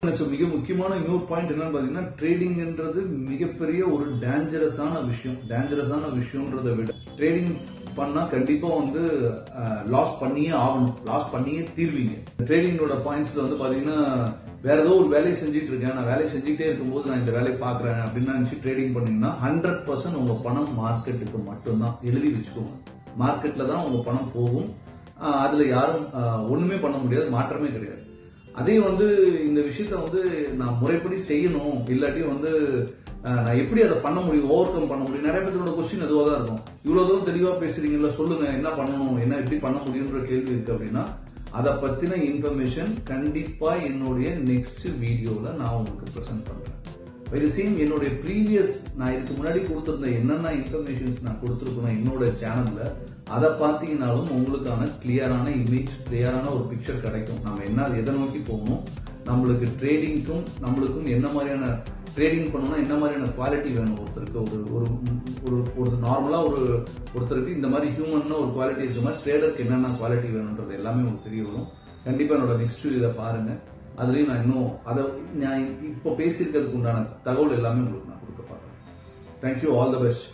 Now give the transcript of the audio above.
மிக முக்கியமான இன்னொரு பாயிண்ட் என்னன்னு பாத்தீங்கன்னா, ட்ரேடிங்ன்றது மிகப்பெரிய ஒரு டேஞ்சரஸான விஷயம்ன்றதை விட ட்ரேடிங் பண்ணா கண்டிப்பா லாஸ் பண்ணியே ஆகணும், லாஸ் பண்ணியே தீர்வீங்க. ட்ரேடிங்கோட பாயிண்ட்ஸ்ல பாத்தீங்கன்னா, வேற ஏதோ ஒரு வேலையை செஞ்சுட்டு இருக்கேன், நான் வேலையை செஞ்சுட்டே இருக்கும்போது நான் இந்த வேலையை பாக்குறேன் அப்படின்னு நினைச்சு ட்ரேடிங் பண்ணீங்கன்னா 100% உங்க பணம் மார்க்கெட்டுக்கு மட்டும்தான். எழுதி வச்சுக்கோங்க, மார்க்கெட்ல தான் உங்க பணம் போகும். அதுல யாரும் ஒண்ணுமே பண்ண முடியாது, மாற்றமே கிடையாது. அதே இந்த விஷயத்த நான் முறைப்படி செய்யணும், இல்லாட்டி நான் எப்படி அதை பண்ண முடியும், ஓவர் கம் பண்ண முடியும். நிறைய பேரோட கொஸ்டின் அதுவா தான் இருக்கும். இவ்வளவு தூரம் தெளிவா பேசுறீங்கல்ல, சொல்லுங்க என்ன பண்ணணும், என்ன எப்படி பண்ண முடியும்ன்ற கேள்வி இருக்கு அப்படின்னா, அதை பத்தின இன்ஃபர்மேஷன் கண்டிப்பா என்னுடைய நெக்ஸ்ட் வீடியோல நான் உங்களுக்கு பிரசன்ட் பண்றேன். இது சேம் என்னுடைய ப்ரீவியஸ் நான் இதுக்கு முன்னாடி கொடுத்திருந்த என்னென்ன இன்ஃபர்மேஷன்ஸ் நான் கொடுத்துருக்கணும் என்னோட சேனல்ல, அதை பார்த்தீங்கன்னாலும் உங்களுக்கான கிளியரான இமேஜ், கிளியரான ஒரு பிக்சர் கிடைக்கும். நம்ம என்ன எதை நோக்கி போகணும், நம்மளுக்கு ட்ரேடிங்க்கும் நம்மளுக்கும் என்ன மாதிரியான ட்ரேடிங் பண்ணணும்னா என்ன மாதிரியான குவாலிட்டி வேணும் ஒருத்தருக்கு. ஒரு நார்மலா ஒருத்தருக்கு இந்த மாதிரி ஹியூமன்னா ஒரு குவாலிட்டி இருக்க மாதிரி ட்ரேடருக்கு என்னென்ன குவாலிட்டி வேணும்ன்றது எல்லாமே உங்களுக்கு தெரிய வரும். கண்டிப்பா என்னோட நெக்ஸ்ட் இதை பாருங்க. அதுலயும் நான் இன்னும் நான் இப்போ பேசியிருக்கிறதுக்கு உண்டான தகவல் எல்லாமே உங்களுக்கு நான் கொடுக்க பார்க்குறேன். Thank you, all the best.